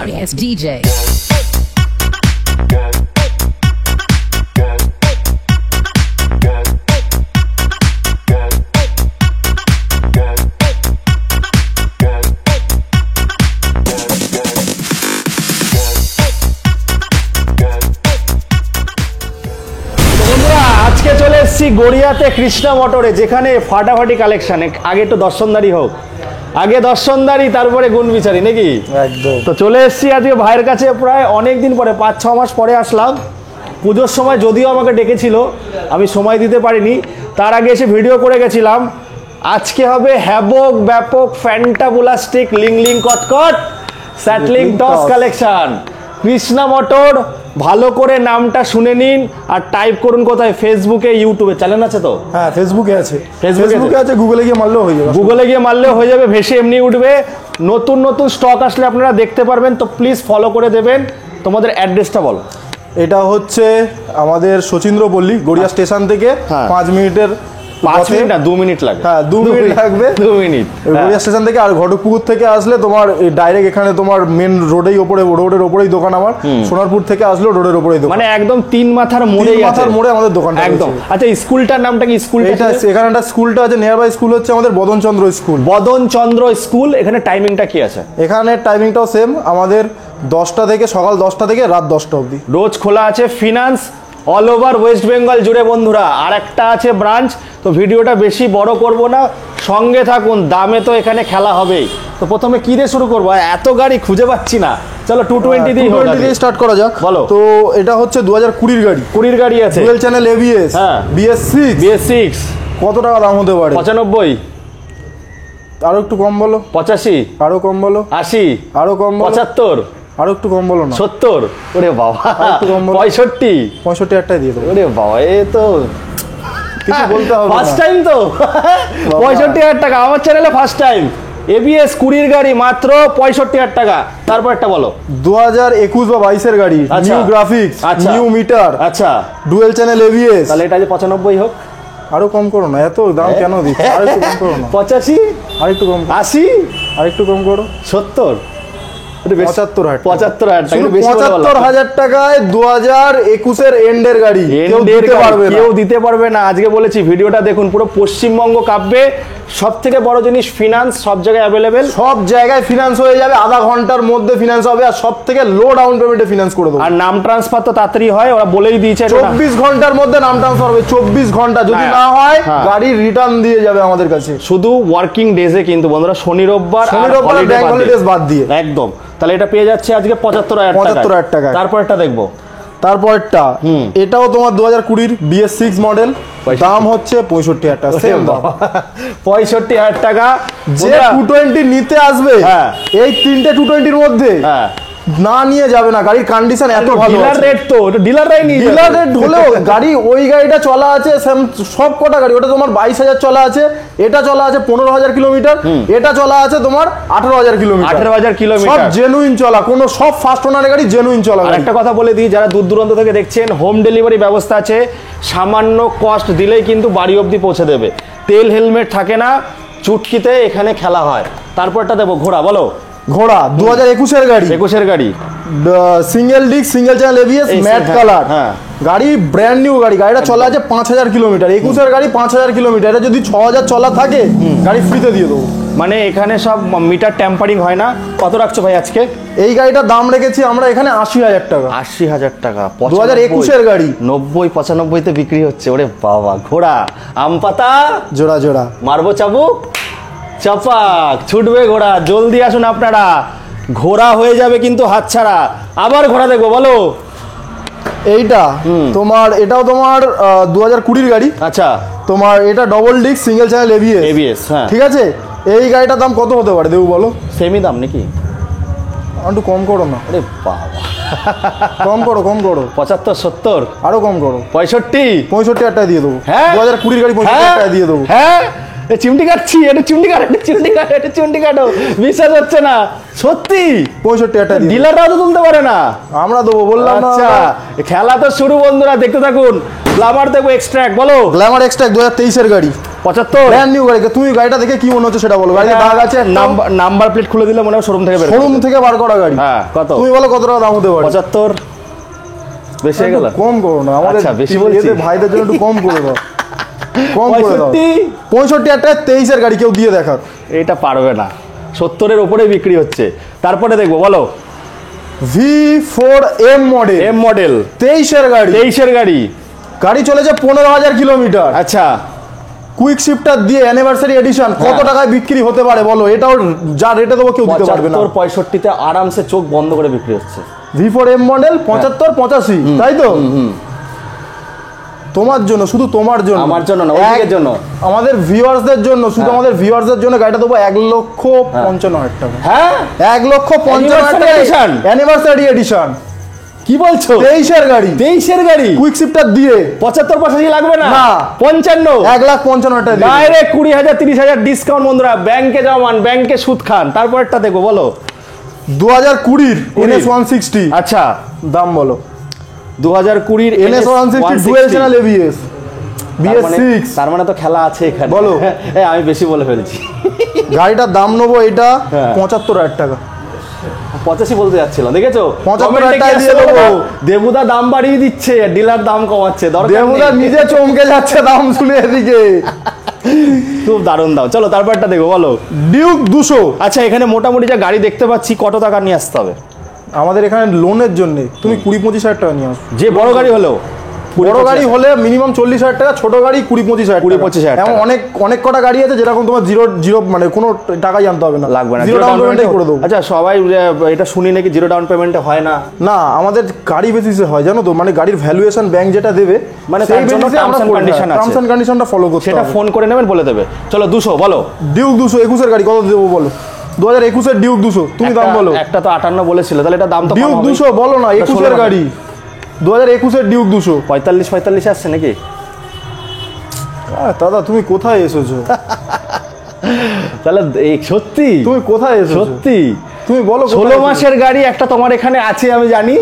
Darius DJ. চলে এসেছি গড়িয়াতে কৃষ্ণা মোটরে, যেখানে ফাটাফাটি কালেকশন। আগে একটু দর্শনদারি হোক, আগে দর্শনদারি তারপরে গুণ বিচারি নাকি একদম। তো চলে এসেছি আজকে ভাইয়ের কাছে, প্রায় অনেক দিন পরে 5-6 মাস পরে আসলাম। পুজোর সময় যদিও আমাকে ডেকেছিল, আমি সময় দিতে পারিনি, তার আগে এসে ভিডিও করে গেছিলাম। আজকে হবে হ্যাভক ব্যাপক ফ্যান্টাবুলাস্টিক লিং কটকট স্যাটলিং টস কালেকশন কৃষ্ণা মোটর। ভালো করে নামটা শুনে নিন আর টাইপ করুন কোথায়, ফেসবুকে ইউটিউবে চ্যানেল আছে তো? হ্যাঁ, ফেসবুকে আছে, ফেসবুকে আছে, গুগলে গিয়ে মারলেও হয়ে যাবে, গুগলে গিয়ে মারলেও হয়ে যাবে, ভেসে এমনি উঠবে। নতুন নতুন স্টক আসলে আপনারা দেখতে পারবেন, তো প্লিজ ফলো করে দেবেন। তোমাদের অ্যাড্রেসটা বলো। এটা হচ্ছে আমাদের শচীন্দ্রপল্লী, গড়িয়া স্টেশন থেকে 5 মিনিটের 5 মিনিট না 2 মিনিট লাগে। হ্যাঁ, 2 মিনিট লাগবে, 2 মিনিট গড়িয়া স্টেশন থেকে। আর ঘটকপুকুর থেকে আসলে তোমার ডাইরেক্ট এখানে তোমার মেন রোডের ওপরেই দোকান আমার। সোনারপুর থেকে আসলে রোডের ওপরেই দোকান, মানে একদম 3 মাথার মোড়েই আছে, 3 মাথার মোড়ে আমাদের দোকানটা একদম। আচ্ছা, স্কুলটার নামটা কি? স্কুলটা এখানে একটা স্কুলটা আছে, নিয়ার বাই স্কুল হচ্ছে আমাদের বদনচন্দ্র স্কুল। বদনচন্দ্র স্কুল। এখানে টাইমিংটা কি আছে? এখানে টাইমিংটাও সেম, আমাদের 10টা থেকে সকাল 10টা থেকে রাত 10টা অবধি রোজ খোলা আছে। Finance all over West Bengal জুড়ে বন্ধুরা। আর একটা আছে ব্রাঞ্চ। তো ভিডিওটা বেশি বড় করব না, সঙ্গে থাকুন, দামে তো এখানে খেলা হবেই। তো প্রথমে কি দিয়ে শুরু করবো? এত গাড়ি খুঁজে পাচ্ছি না, চলো 220 দিয়ে স্টার্ট করা যাক। বলো। তো এটা হচ্ছে 2020 গাড়ি, 20 গাড়ি আছে, ডুয়েল চ্যানেল এবিএস, হ্যাঁ, BS6। কত টাকা দাম হতে পারে? 95। আরো একটু কম বলো। 85। আরো কম বলো। 80। আরো কম বলো। 75। আরো একটু কম বলো না। 70। ওরে বাবা, একটু কম বলো। 65। 65 একটাই দিয়ে দেবো। ওরে বাবা, এ তো কিছু বলতে হবে না, ফার্স্ট টাইম তো। 65,000 টাকা আমার চ্যানেলে ফার্স্ট টাইম। এবিএস 20 গাড়ি মাত্র 65,000 টাকা। তারপর একটা বলো। 2021 বা 22 এর গাড়ি, নিউ গ্রাফিক্স, নিউ মিটার, আচ্ছা, ডুয়েল চ্যানেল এবিএস। তাহলে এটা যে 95 হোক। আরো কম করো না, এত দাম কেন দিচ্ছ? আরেকটু কম করো না। 85। আরেকটু কম। 80। আরেকটু কম করো। 70। 75,000 টাকায় 2021 এর এন্ডের গাড়ি কেউ দিতে পারবে না। আজকে বলেছি ভিডিওটা দেখুন, পুরো পশ্চিমবঙ্গ কাঁপবে। সব থেকে বড় জিনিস, ফিনান্স সব জায়গায় অ্যাভেলেবেল, সব জায়গায় ফিনান্স হয়ে যাবে, আধা ঘন্টার মধ্যে ফিনান্স হবে। আর সব থেকে লো ডাউন পেমেন্টে ফিনান্স করে দেবো। আর নাম ট্রান্সফার তো তাড়াতাড়ি হয়, ওরা বলেই দিয়েছে 24 ঘন্টার মধ্যে নাম ট্রান্সফার হবে। 24 ঘন্টা যদি না হয়, গাড়ি রিটার্ন দিয়ে যাবে আমাদের কাছে। শুধু ওয়ার্কিং ডেজে কিন্তু বন্ধুরা, শনি রোববার ব্যাংক হলিডেজ বাদ দিয়ে একদম। তাহলে এটা পেয়ে যাচ্ছে আজকে 75,000 টাকা। তারপর একটা দেখবো। তারপরটা এটাও তোমার 2020 BS6 মডেল, দাম হচ্ছে 65,000 টাকা। সেম দাম, 65,000 টাকা। যে 220 নিতে আসবে, এই 3টে 220 মধ্যে না নিয়ে যাবে না। গাড়ির কন্ডিশন এত ভালো, ডিলার রেট তো, এটা ডিলাররাই নিয়ে যাবে। ডিলার রেট হলেও গাড়ি, ওই গাড়িটা চলা আছে সব কটা গাড়ি, ওটা তোমার 22,000 চলা আছে, এটা চলা আছে 15,000 কিলোমিটার, এটা চলা আছে তোমার 18,000 কিলোমিটার। 18,000 কিলোমিটার, সব জেনুইন চলা, কোনো সব ফার্স্ট ওনারের গাড়ি জেনুইন চলা। আর একটা কথা বলে দিই, যারা দূর দূরান্ত থেকে দেখছেন, হোম ডেলিভারি ব্যবস্থা আছে। সামান্য কস্ট দিলেই কিন্তু বাড়ি অবধি পৌঁছে দেবে। তেল হেলমেট থাকে না, চুটকিতে এখানে খেলা হয়। তারপরটা দেবো ঘোড়া। বলো। ঘোড়া 2021 এর গাড়ি, 21 এর গাড়ি, single disc, single channel ABS, matte colour. গাড়ি ব্র্যান্ড নিউ গাড়ি, গাড়িটা চলা আছে 5,000 কিলোমিটার। 21 এর গাড়ি 5,000 কিলোমিটার, এটা যদি 6,000 চলা থাকে গাড়ি ফ্রিতে দিয়ে দেবো। মানে এখানে সব মিটার ট্যাম্পারিং হয় না। কত রাখছো ভাই আজকে? এই গাড়িটার দাম রেখেছি আমরা এখানে 80,000 টাকা। 80,000 টাকা, 2021 এর গাড়ি। 90-95 বিক্রি হচ্ছে। ওরে বাবা, ঘোড়া আম পাতা জোড়া জোড়া, মারবো চাবুক চাপাক, ছুটবে ঘোড়া। জলদি আসুন আপনারা, ঘোড়া হয়ে যাবে কিন্তু হাতছাড়া। আবার ঘোড়া দেখবো। বলো। এইটা তোমার, এটাও তোমার 2020 গাড়ি। আচ্ছা, তোমার এটা double disc, single channel ABS. হ্যাঁ, ঠিক আছে। এই গাড়িটার দাম কত হতে পারে দেবু বলো? সেমই দাম নাকি? একটু কম করো না। আরে বাবা, কম করো, কম করো। 75-70, আরো কম করো। 65,000 টাকা দিয়ে দেবো। হ্যাঁ, 2020 গাড়ি 65,000 টাকা দিয়ে দেবো। হ্যাঁ, চিমটি কাটছি, এটা চিমটি কাটো, এটা চিমটি কাটো। বিশ্বাস হচ্ছে না, সত্যি 65,000 টাকা। ডিলাররাও তো তুলতে পারে না, আমরা দেবো বললাম। আচ্ছা, খেলা তো শুরু বন্ধুরা, দেখতে থাকুন। গ্ল্যামার দেখবো, এক্সট্রাক্ট। বলো। গ্ল্যামার এক্সট্রাক্ট 2023 এর গাড়ি, 75 ব্র্যান্ড নিউ গাড়ি। তুমি গাড়িটা দেখে কি মনে হচ্ছে সেটা বলো। গাড়িতে দাগ আছে, নাম্বার প্লেট খুলে দিলে মনে হয় শোরুম থেকে বার করা গাড়ি। হ্যাঁ, কত তুমি বলো কত টাকা দাম হতে পারে? 75 বেশি হয়ে গেল? কম করো না, আমাদের বেশি বলছি, ভাইদের জন্য একটু কম করে দাও। কম করে দাও। 65 একটা 23 এর গাড়ি কেউ দিয়ে দেখার। এটা পারবে না, 70-এর উপরে বিক্রি হচ্ছে। তারপরে দেখবো, বলো V4M মডেল 23 এর গাড়ি। 23 এর গাড়ি, গাড়ি চলেছে 15,000 কিলোমিটার। আচ্ছা, কুইক শিফটার দিয়ে অ্যানিভার্সারি এডিশন কত টাকায় বিক্রি হতে পারে বলো? এটাও যা রেটে দেবো কেউ দিতে পারবে না। 75-65-তে আরামসে চোখ বন্ধ করে বিক্রি হচ্ছে। V4M মডেল 75-85, তাই তো? তোমার জন্য, শুধু তোমার জন্য, আমার জন্য না, ওইদিকের জন্য, আমাদের ভিউয়ার্সদের জন্য, শুধু আমাদের ভিউয়ার্সদের জন্য গাড়িটা দেবো 1,55,000 টাকা। হ্যাঁ, 1,55,000 টাকা অ্যানিভার্সারি এডিশন। কি বলছো? 23 এর গাড়ি, 23 এর গাড়ি, কুইক শিফটার দিয়ে 75-85 লাগবে না, না 55, 1,55,000 টাকা ডাইরেক্ট 20,000 30,000 ডিসকাউন্ট। বন্ধুরা ব্যাংকে জমান, ব্যাংকে সুদ খান। তারপরটা দেখো, বলো 2020 NS 160। আচ্ছা, দাম বলো। 2020 NS 160 dual channel ABS BS6। তার মানে তো খেলা আছে এখানে, বলো। আমি বেশি বলে ফেলছি। গাড়িটার দাম নেবো এটা 75,000 টাকা। 85 বলতে যাচ্ছিল, দেখেছো? 75,000 টাকা দিয়ে দেবো। দেবুদা দাম বাড়িয়ে দিচ্ছে, ডিলার দাম কমাচ্ছে, দেবুদা নিজে চমকে যাচ্ছে দাম শুনে এদিকে। খুব দারুণ দাম। চলো তারপরটা দেখো, বলো ডিউক 200। আচ্ছা, এখানে মোটামুটি যা গাড়ি দেখতে পাচ্ছি, কত টাকা নিয়ে আসতে হবে? আমাদের এখানে লোনের জন্য তুমি 20-25,000 টাকা নিয়ে আসো। যে বড় গাড়ি হলেও, বড় গাড়ি হলে মিনিমাম 40,000 টাকা, ছোট গাড়ি 20-25,000 20-25,000 এমন অনেক কটা গাড়ি আছে যেরকম তোমার জিরো মানে কোনো টাকাই আনতে হবে না, লাগবে না, জিরো ডাউন পেমেন্টে করে দেবো। আচ্ছা, সবাই এটা শুনি নাকি জিরো ডাউন পেমেন্টে হয় না? না, আমাদের গাড়ি বেসিসে হয়, জানো তো, মানে গাড়ির ভ্যালুয়েশন ব্যাংক যেটা দেবে, মানে সেই তার জন্য বেসিসে আমরা টার্মস এন্ড কন্ডিশনটা ফলো করতে হবে। সেটা ফোন করে নেবেন, বলে দেবে। চলো 200 বলো। ডিউক 200 21 এর গাড়ি কত দেবো বলো? 2021 এর ডিউক 200 তুমি দাম বলো। একটা তো 58 বলেছিল, তাহলে এটা দাম তো ডিউক 200 বলো না, 21 এর গাড়ি 2021 এর ডিউক 200 45 আসছে নাকি? দাদা তুমি কোথায় এসেছো? তাহলে সত্যি তুমি কোথায় এসেছো? সত্যি তুমি বলো। 16 মাসের গাড়ি একটা তোমার এখানে আছে, আমি জানি।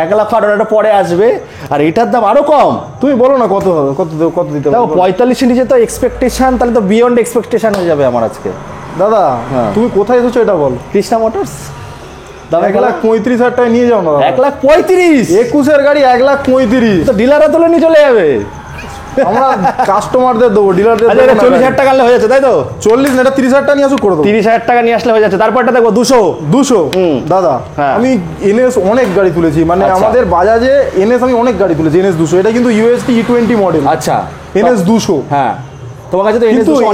1,18,000 পরে আসবে, আর এটার দাম আরো কম। তুমি বলো না কত হবে, কত দিতে হবে? 45 নিচে তো এক্সপেকটেশন, তাহলে তো বিয়ন্ড এক্সপেকটেশন হয়ে যাবে আমার আজকে। দাদা তুমি কোথায় এসেছো এটা বল। কৃষ্ণা মোটরস। 1,35,000 টাকা নিয়ে যাও না। 1,35,000 21 এর গাড়ি 1,35,000 তো ডিলাররা তুলে নিয়ে চলে যাবে। আমরা কাস্টমারদের দেবো, ডিলারদের 40,000 টাকা হয়ে যাচ্ছে, তাই তো? 40 না, এটা 30,000 টাকা নিয়ে আসো, করে দেবো। 30,000 টাকা নিয়ে আসলে হয়ে যাচ্ছে। তারপরটা দেখো 200। দাদা আমি NS অনেক গাড়ি তুলেছি, মানে আমাদের বাজাজে NS আমি অনেক গাড়ি তুলেছি। NS 200 এটা কিন্তু UST E20 মডেল। আচ্ছা, NS 200। হ্যাঁ, তোমার কাছে তো NS 200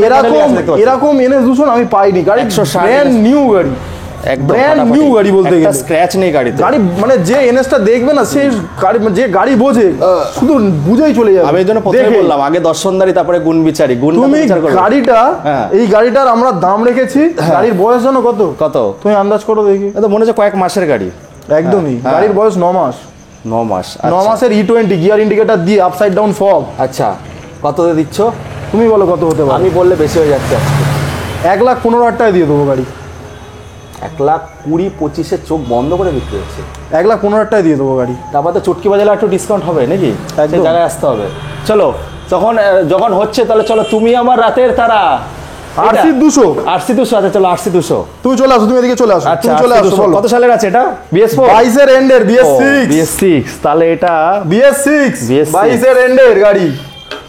এরকম NS 200 আমি পাইনি। গাড়ি ব্র্যান্ড নিউ গাড়ি, ব্র্যান্ড নিউ গাড়ি বলতে গেলে স্ক্র্যাচ নেই গাড়িতে। গাড়ি মানে যে NS-টা দেখবে না, সেই গাড়ি, যে গাড়ি বোঝে শুধু বুঝেই চলে যাবে। আমি এই জন্য প্রথমে বললাম, আগে দর্শনদারি, তারপরে গুণ বিচারি। তুমি গাড়িটা, এই গাড়িটার আমরা দাম রেখেছি, গাড়ির বয়স জানো কত? তুমি আন্দাজ করো দেখি। তো মনে হচ্ছে কয়েক মাসের গাড়ি। একদমই, গাড়ির বয়স 9 মাস। 9 মাস? 9 মাসের E20 গিয়ার ইন্ডিকেটর দিয়ে আপসাইড ডাউন ফগ। আচ্ছা, কত দিচ্ছ তুমি বলো কত হতে পারে? আমি বললে বেশি হয়ে যাচ্ছে আজকে। 1,15,000 টাকা দিয়ে দেবো গাড়ি। 1,20,25 চোখ বন্ধ করে বিক্রি হচ্ছে। 1,15,000 টাকা দিয়ে দেবো গাড়ি। তারপর তো চুটকি বাজালে একটু ডিসকাউন্ট হবে নাকি? সেই জায়গায় আসতে হবে। চলো, যখন হচ্ছে, তাহলে চলো তুমি আমার রাতের তারা। RC 200। আচ্ছা, চলো RC 200। তুমি চলে আসো, তুমি এদিকে চলে আসো। তুমি চলে আসো। কত সালের আছে এটা? BS4 22 এর এন্ডের BS6। তাহলে এটা BS6 22 এর এন্ডের গাড়ি।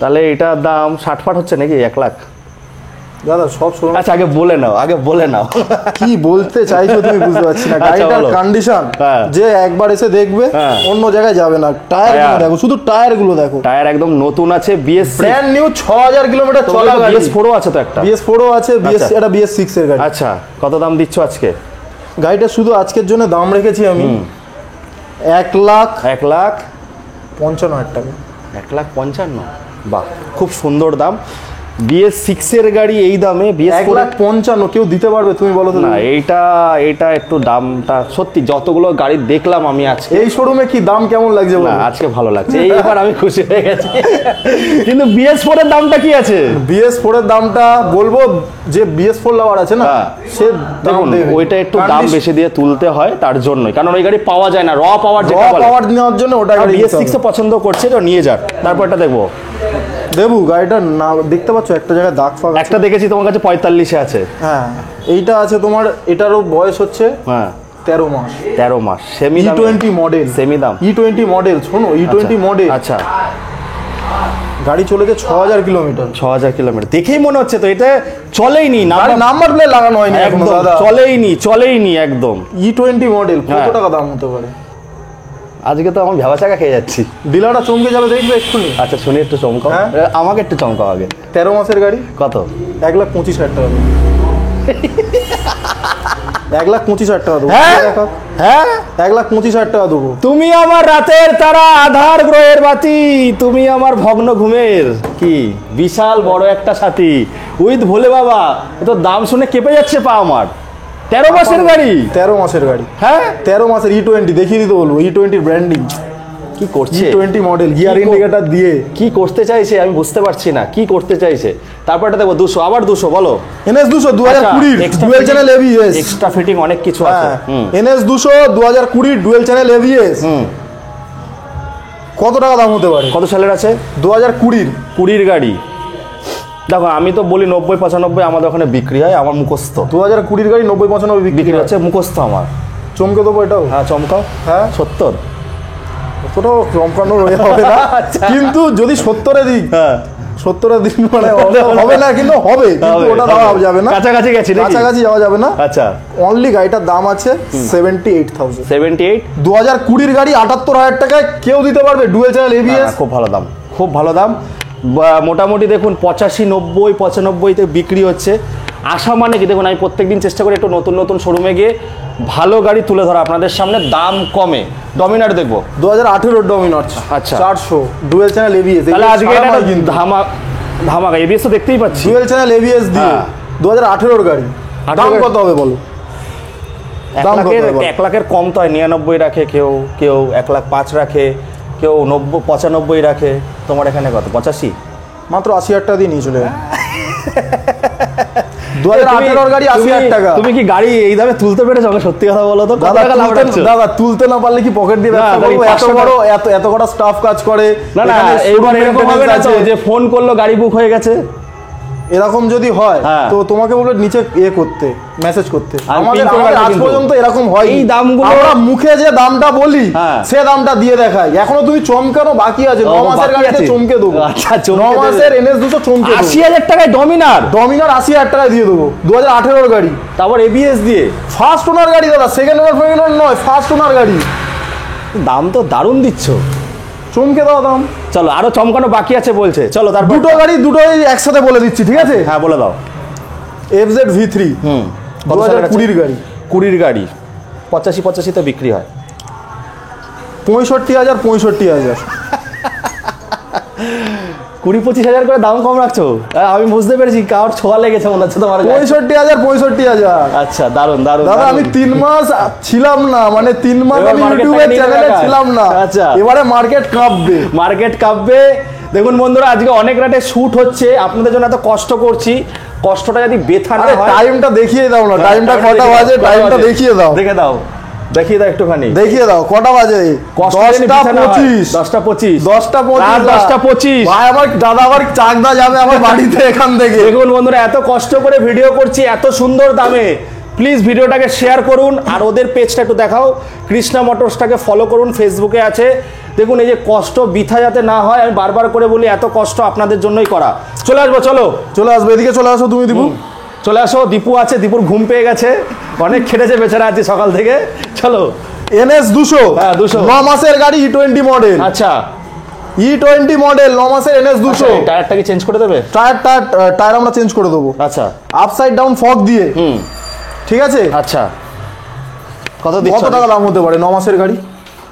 তাহলে এটার দাম 60 হচ্ছে নাকি? 1 লাখ? দাদা সব শোনো। আচ্ছা, আগে বলে নাও কি বলতে চাইছো তুমি বুঝতে পারছি না। গাড়িটার কন্ডিশন যে একবার এসে দেখবে, অন্য জায়গায় যাবে না। টায়ার গুলো দেখো, শুধু টায়ার গুলো দেখো। টায়ার একদম নতুন আছে, ব্র্যান্ড নিউ 6,000 কিলোমিটার চলা গাড়ি। BS4 আছে তো একটা? BS4 আছে, এটা BS6 এর গাড়ি। আচ্ছা, কত দাম দিচ্ছ আজকে? গাড়িটা শুধু আজকের জন্য দাম রেখেছি আমি 1,55,000 টাকা। 1,55,000? বাহ, খুব সুন্দর দাম। BS6 এর গাড়ি এই দামে? BS4 1,55,000 কেউ দিতে পারবে? তুমি বলো তো। না, এইটা একটু দামটা সত্যি, যতগুলো গাড়ি দেখলাম আমি আজকে এই শোরুমে, কি দাম কেমন লাগছে? না, আজকে ভালো লাগছে, এইবার আমি খুশি হয়ে গেছি। কিন্তু BS4 এর দামটা কি আছে? BS4 এর দামটা বলবো, যে BS4 লাভার আছে না, সে দেখুন, ওইটা একটু দাম বেশি দিয়ে তুলতে হয়, তার জন্যই। কারণ ওই গাড়ি পাওয়া যায় না, র পাওয়ার নেওয়ার জন্য ওটা। BS6 পছন্দ করছে তো নিয়ে যাক। তারপরটা দেখবো দেবু গাড়িটা না দেখতে পাচ্ছ একটা জায়গায় দাগ ফাগ একটা দেখেছি তোমার কাছে 45-এ আছে। হ্যাঁ এইটা আছে তোমার, এটারও বয়স হচ্ছে হ্যাঁ 13 মাস। 13 মাস সেমি E20 মডেল, সেমি দাম E20 মডেল, শোনো E20 মডেল। আচ্ছা গাড়ি চলেছে 6000 কিলোমিটার। 6000 কিলোমিটার দেখেই মনে হচ্ছে তো এটা চলেই নি, নাম্বার প্লেট লাগানো হয়নি এখনো একদম দাদা। চলেই নি একদম। E20 মডেল কত টাকা দাম হতে পারে? আজকে তো আমি ভেবা চাকা খেয়ে যাচ্ছি। ডিলারটা চমকে যাবে দেখবে এক্ষুনি। আচ্ছা শুনি একটু চমকাও, আমাকে একটু চমকাও আগে। 13 মাসের গাড়ি কত? 1,25,000 টাকা দেবো। 1,25,000 টাকা দেবো। হ্যাঁ 1,25,000 টাকা দেবো। তুমি আমার রাতের তারা, আধার গ্রহের বাতি, তুমি আমার ভগ্ন ঘুমের কি বিশাল বড় একটা সাথী উইথ ভোলে বাবা। তো দাম শুনে কেঁপে যাচ্ছে পা আমার। 13 মাসের গাড়ি, 13 মাসের গাড়ি, হ্যাঁ 13 মাসের E20 দেখিয়ে দিতে বলবো। E20 ব্র্যান্ডিং কি করছে? E20 মডেল গিয়ার ইন্ডিকেটর দিয়ে কি করতে চাইছে আমি বুঝতে পারছি না কি করতে চাইছে। তারপরটা দেখো 200, আবার 200 বলো। NS 200 2020 dual channel ABS, extra fitting অনেক কিছু আছে। NS 200 2020 dual channel ABS। কত টাকা দাম হতে পারে? কত সালের আছে? 2020 গাড়ি। দেখো আমি তো বলি 90-95 আমাদের ওখানে বিক্রি হয়, আমার মুখস্থ। 2020 গাড়ি 90-95 বিক্রি হচ্ছে, মুখস্থ আমার। চমকে দেবো এটাও? হ্যাঁ চমকাও। হ্যাঁ 70। অতটাও চমকানো হবে না, কিন্তু যদি 70-এ দিই, হ্যাঁ 70-এ দিন মানে হবে না, কিন্তু হবে, কিন্তু ওটা দেওয়া যাবে না। কাছাকাছি গেছি, কাছাকাছি যাওয়া যাবে না। আচ্ছা অনলি গাড়িটার দাম আছে 78,000। 78। 2020 গাড়ি 78,000 টাকায় কেউ দিতে পারবে ডুয়েল চ্যানেল ABS? খুব ভালো দাম, খুব ভালো দাম। মোটামুটি দেখুন 85, 90, 95-তে বিক্রি হচ্ছে। আশা মানে কি দেখুন, আমি প্রত্যেকদিন চেষ্টা করি একটু নতুন নতুন শোরুমে গিয়ে ভালো গাড়ি তুলে ধরা আপনাদের সামনে, দাম কমে। ডমিনার দেখবো 2018 ডমিনার। আচ্ছা 400 ডুয়েল চ্যানেল ABS। তাহলে আজকে এটা ধামাকা ABS তো দেখতেই পাচ্ছি। ডুয়েল চ্যানেল ABS দিয়ে 2018 গাড়ি। দাম কত হবে বলো? 1 লাখের কম তো হয়, 99 রাখে কেউ, 1,05,000 রাখে, কেউ 95 রাখে। তোমার এখানে কত? 85? মাত্র 80,000 টাকা দিয়ে নিয়ে চলে 2018 গাড়ি 80,000 টাকা। তুমি কি গাড়ি এই দামে তুলতে পেরেছো? সত্যি কথা বলো তো। দাদা তুলতে না পারলে কি পকেট দিয়ে ব্যবসা করবো? এত বড় স্টাফ কাজ করে। না এইবার এরকম হবে না যে ফোন করলো গাড়ি বুক হয়ে গেছে, এরকম যদি হয় তো তোমাকে বলে নিচে করতে, মেসেজ করতে। আমাদের আজ পর্যন্ত এরকম হয়। এই দামগুলো আমরা মুখে যে দামটা বলি সে দামটা দিয়ে দেখাই। এখনো তুমি চমকানো বাকি আছে। 9 মাসের গাড়িতে চমকে দেবো। আচ্ছা 9 মাসের NS 200 চমকে দেবো। 80,000 টাকায় ডমিনার 80,000 টাকায় দিয়ে দেবো। 2018 গাড়ি, তারপর ABS দিয়ে। ফার্স্ট ওনার গাড়ি দাদা, সেকেন্ড ওনার নয়, ফার্স্ট ওনার গাড়ি। দাম তো দারুণ দিচ্ছ, চমকে দাও দাম। চলো আরো চমকানো বাকি আছে বলছে। চলো তারপর দুটো গাড়ি দুটোই একসাথে বলে দিচ্ছি, ঠিক আছে? হ্যাঁ বলে দাও। FZ V3 2020 গাড়ি। 20 গাড়ি 85 তে বিক্রি হয়। 65,000 65,000 20-25,000 করে দাম কম রাখছো। আমি বুঝতে পেরেছি কার ছোঁয়া লেগেছে মনে হচ্ছে তোমার। 65,000 আচ্ছা দারুন দারুন দাদা। আমি 3 মাস ছিলাম না, মানে 3 মাস আমি ইউটিউবের চ্যানেলে ছিলাম না। আচ্ছা এবারে মার্কেট কাঁপবে। দেখুন বন্ধুরা, আজকে অনেক রাতে শুট হচ্ছে, আপনাদের জন্য এত কষ্ট করছি। কষ্টটা যদি বেথা না হয়। টাইমটা দেখিয়ে দাও না, টাইমটা কটা বাজে? টাইমটা দেখিয়ে দাও, দেখিয়ে দাও একটুখানি, দেখিয়ে দাও কটা বাজে? 10:25 10:25 ভাই আমার দাদা আবার চাকদা যাবে আমার বাড়িতে এখান থেকে। দেখুন বন্ধুরা, এত কষ্ট করে ভিডিও করছি এত সুন্দর দামে, প্লিজ ভিডিওটাকে শেয়ার করুন। আর ওদের পেজটা একটু দেখাও, কৃষ্ণা মোটরসটাকে ফলো করুন, ফেসবুকে আছে। দেখুন এই যে কষ্ট বৃথা যাতে না হয়, আমি বারবার করে বলি এত কষ্ট আপনাদের জন্যই করা। চলে আসবো, চলে আসবো, এদিকে চলে আসো তুমি দীপু। চলে আসো, দীপু আছে, দীপুর ঘুম পেয়ে গেছে, অনেক খেটেছে বেচারা আছি সকাল থেকে। চলো NS 200 9 মাসের গাড়ি E20 মডেল। আচ্ছা E20 মডেল 9 মাসের NS 200। টায়ারটা কি চেঞ্জ করে দেবে? টায়ার আমরা চেঞ্জ করে দেবো। আচ্ছা আপসাইড ডাউন ফগ দিয়ে, ঠিক আছে? আচ্ছা কত টাকা দাম হতে পারে 9 মাসের গাড়ি?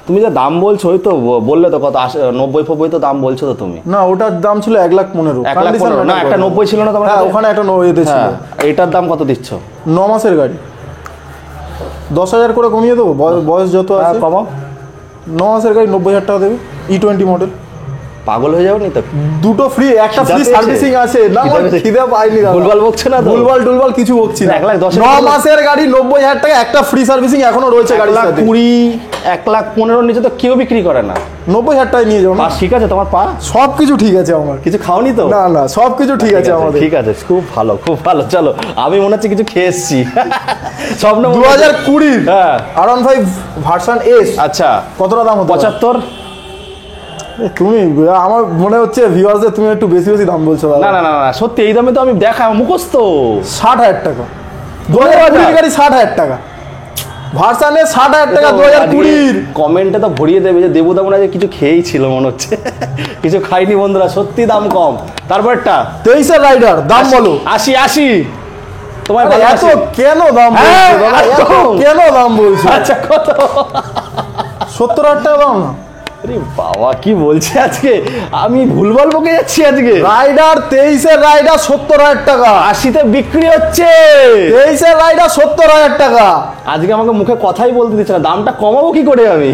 তুমি যে দাম বলছো ওই তো বললে তো কত 90-90 তো দাম বলছো তো তুমি। না ওটার দাম ছিল 1,15,000। না একটা 90 ছিল না তোমার? হ্যাঁ ওখানে একটা 90 ছিল। এটার দাম কত দিচ্ছ? 9 মাসের গাড়ি 10,000 করে কমিয়ে দেবো, বয়স যত আছে। কমাও। 9 মাসের গাড়ি 90,000 টাকা দেবে। E20 মডেল পাগল হয়ে যাও নি তো? দুটো ফ্রি, একটা ফ্রি সার্ভিসিং আছে। না আমার খিদে পাইনি দাদা। ভুলভাল বকছে না তো? ভুলভাল কিছু বকছি না। 1,10,000 9 মাসের গাড়ি 90,000 টাকা, একটা ফ্রি সার্ভিসিং এখনো রয়েছে গাড়ির সাথে। 1,20,000 1,15,000 নিচে তো কেউ বিক্রি করে না। 90,000 টাকায় নিয়ে যাও না। পা ঠিক আছে তোমার? পা সবকিছু ঠিক আছে আমার। কিছু খাওনি তো? না সবকিছু ঠিক আছে আমাদের। ঠিক আছে, খুব ভালো খুব ভালো। চলো আমি মনে হচ্ছে কিছু খেয়ে এসছি। স্বপ্ন 2020 হ্যাঁ R15 ভার্সন এস। আচ্ছা কতটা দাম হতো? 75। তুমি আমার মনে হচ্ছে ভিউয়ার্সদের তুমি একটু বেশি দাম বলছো। না না না না সত্যি এই দামে তো আমি দেখা মুখস্থ। 60,000 টাকা 2020 গাড়ি, 60,000 টাকা ভার্সনে, 60,000 টাকা 2020। কমেন্টে তো ভরিয়ে দেবে যে দেবুদা মনে হয় কিছু খেয়েই ছিল মনে হচ্ছে। কিছু খাইনি বন্ধুরা, সত্যি দাম কম। তারপরটা 23 এর রাইডার, দাম বলো। 80 তোমার এত কেন দাম বলছো দাদা? এত কেন দাম বলছো? আচ্ছা কত? 70,000 টাকা দাম না? আরে বাবা কি বলছে আজকে, আমি ভুলভাল বকে যাচ্ছি আজকে। রাইডার 23 এর রাইডার 70,000 টাকা, 80-তে বিক্রি হচ্ছে। 23 এর রাইডার 70,000 টাকা। আজকে আমাকে মুখে কথাই বলতে দিচ্ছে না, দামটা কমাবো কি করে আমি?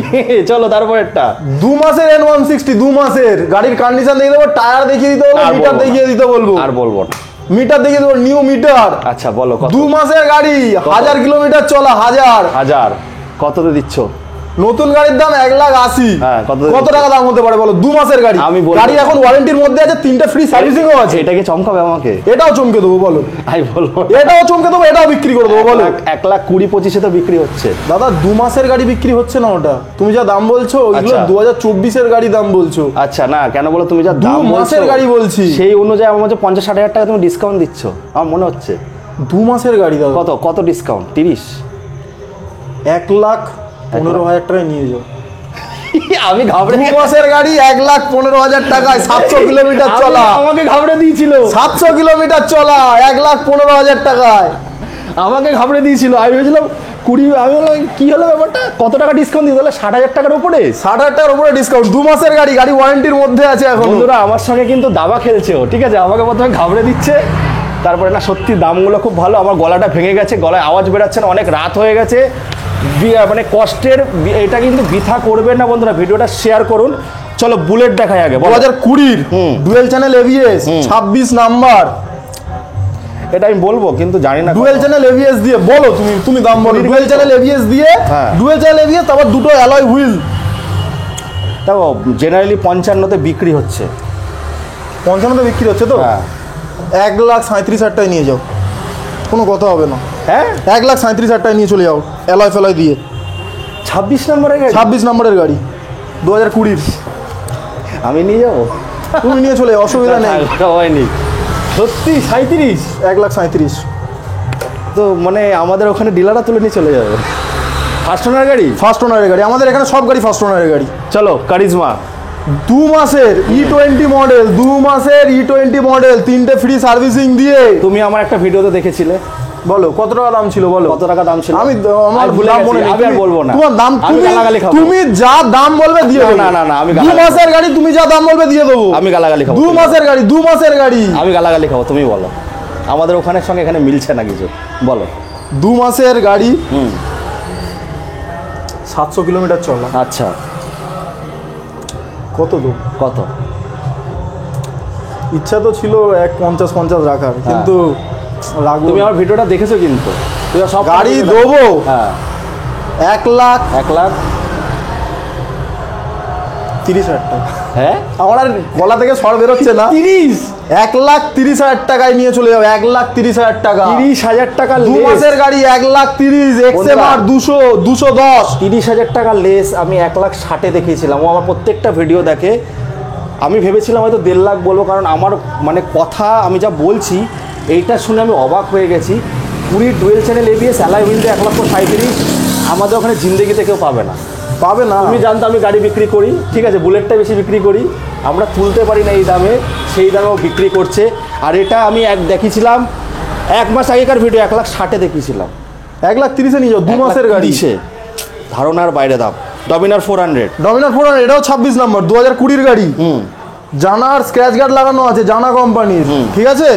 চলো তারপরেরটা 2 মাসের N160, 2 মাসের গাড়ির কন্ডিশন দেখিয়ে দেবো, টায়ার দেখিয়ে দিতে বলবো, মিটার দেখিয়ে দিতে বলবো। আর বলবো না, মিটার দেখিয়ে দেবো, নিউ মিটার। আচ্ছা বলো কত? 2 মাসের গাড়ি, 1000 কিলোমিটার চলা। 1000 কততে দিচ্ছ? নতুন গাড়ির দাম 1,80,000। হ্যাঁ, কত টাকা দাম হতে পারে বলো? 2 মাসের গাড়ি, আমি বলবো। গাড়ি এখন ওয়ারেন্টির মধ্যে আছে, 3টে ফ্রি সার্ভিসিংও আছে। এটাকে চমকাবে আমাকে? এটাও চমকে দেবো বলো। আমি বলবো এটাও চমকে দেবো, এটাও বিক্রি করে দেবো বলো। 1,20,25 তো বিক্রি হচ্ছে দাদা। 2 মাসের গাড়ি বিক্রি হচ্ছে না ওটা, তুমি যা দাম বলছো ওইগুলো 2024 এর গাড়ি দাম বলছো। আচ্ছা না কেন বলো, তুমি যা 2 মাসের গাড়ি বলছি, সেই অনুযায়ী আমার মধ্যে 50-60 টাকা তুমি ডিসকাউন্ট দিচ্ছ আমার মনে হচ্ছে। 2 মাসের গাড়ি দাদা। কত ডিসকাউন্ট? 30? 1,15,000 টাকায় নিয়ে যাও। আমি ঘাবড়ে 2 মাসের গাড়ি 1,15,000 টাকায়, 700 কিলোমিটার চলা। আমাকে ঘাবড়ে দিয়েছিল। 700 কিলোমিটার চলা, 1,15,000 টাকায় আমাকে ঘাবড়ে দিয়েছিল। আমি ভেবেছিলাম 20। আমি বললাম কি হলো ব্যাপারটা, কত টাকা ডিসকাউন্ট দিয়ে দিলে? 60,000 টাকার উপরে। 60,000 টাকার উপরে ডিসকাউন্ট। 2 মাসের গাড়ি, গাড়ি ওয়ারেন্টির মধ্যে আছে এখন। বন্ধুরা আমার সঙ্গে কিন্তু দাবা খেলছে ও, ঠিক আছে? আমাকে প্রথমে ঘাবড়ে দিচ্ছে, তারপরে না সত্যি দামগুলো খুব ভালো। আমার গলাটা ভেঙে গেছে, গলায় আওয়াজ বেরাচ্ছে না, অনেক রাত হয়ে গেছে। মানে কষ্টের এটা কিন্তু বৃথা করবেন না বন্ধুরা, ভিডিওটা শেয়ার করুন। চলো বুলেট দেখাই আগে। 2020 ডুয়েল চ্যানেল ABS, 26 নাম্বার। এটা আমি বলবো কিন্তু জানি না। ডুয়েল চ্যানেল ABS দিয়ে বলো, তুমি দাম বলো। ডুয়েল চ্যানেল ABS দিয়ে, ডুয়েল চ্যানেল ABS, তারপর দুটো অ্যালয় হুইল। দেখো জেনারেলি 55-তে বিক্রি হচ্ছে। 55-তে বিক্রি হচ্ছে তো? হ্যাঁ। 1,37,000 টাকায় নিয়ে যাও, কোনো কথা হবে না। হ্যাঁ 1,37,000 টাকায় নিয়ে চলে যাও, অ্যালয় ফেলয় দিয়ে। 26 নম্বরের গাড়ি? 26 নম্বরের গাড়ি 2020। আমি নিয়ে যাবো? তুমি নিয়ে চলে যাও, অসুবিধা নেই। হয়নি সত্যি 37? 1,37,000। তো মানে আমাদের ওখানে ডিলাররা তুলে নিয়ে চলে যাবে। ফার্স্ট ওনার গাড়ি? ফার্স্ট ওনারের গাড়ি, আমাদের এখানে সব গাড়ি ফার্স্ট ওনারের গাড়ি। চলো কারিজমা 2 মাসের E20 মডেল, 2 মাসের E20 মডেল, 3টে ফ্রি সার্ভিসিং দিয়ে। তুমি আমার একটা ভিডিওতে দেখেছিলে, বলো কত টাকা দাম ছিল বলো। কত টাকা দাম ছিল? আমি আমার ভুলে দাম গেছি, মনে নেই। আমি আর বলবো না। তোমার দাম আমি গালাগালি খাবো। তুমি যা দাম বলবে দিয়ে দেবো। না আমি 2 মাসের গাড়ি, তুমি যা দাম বলবে দিয়ে দেবো। আমি গালাগালি খাবো। 2 মাসের গাড়ি, 2 মাসের গাড়ি। আমি গালাগালি খাবো, তুমি বলো। আমাদের ওখানের সঙ্গে এখানে মিলছে না কিছু, বলো। 2 মাসের গাড়ি, 700 কিলোমিটার চলা। আচ্ছা কত দূর? কত? ইচ্ছা তো ছিল 1,50,50 রাখার, কিন্তু রাখবো। তুমি আমার ভিডিওটা দেখেছো কিন্তু। তুমি সব গাড়ি দেবো। হ্যাঁ 1,30,000 টাকা। হ্যাঁ আমার আর গলা থেকে স্বর বেরোচ্ছে না। 30? 1,30,000 টাকায় নিয়ে চলে যাও, 1,30,000 টাকা। 30,000 টাকা 2 লেস। মাসের গাড়ি 1,30,000, XMR 200, 210। 30,000 টাকা লেস আমি 1,60,000 দেখিয়েছিলাম। ও আমার প্রত্যেকটা ভিডিও দেখে। আমি ভেবেছিলাম হয়তো 1.5 লাখ বলবো, কারণ আমার মানে কথা আমি যা বলছি এইটা শুনে আমি অবাক হয়ে গেছি। 20 dual channel ABS alloy wheel 1,37,000 আমাদের ওখানে জিন্দেগিতে কেউ পাবে না। পাবে না। তুমি জানতো আমি গাড়ি বিক্রি করি, ঠিক আছে, বুলেটটা বেশি বিক্রি করি, আমরা তুলতে পারি না এই দামে, সেই দামেও বিক্রি করছে। আর এটা আমি দেখিয়েছিলাম 1 মাস আগেকার ভিডিও, 1,60,000 দেখিয়েছিলাম। 1,30,000 নিয়ে যাও, 2 মাসের গাড়ি। ধারণার বাইরে দাম। ডমিনার 400। ডমিনার 400, এটাও 26 নম্বর, 2020 গাড়ি। জানার স্ক্র্যাচ গার্ড লাগানো আছে, জানা কোম্পানির, ঠিক আছে।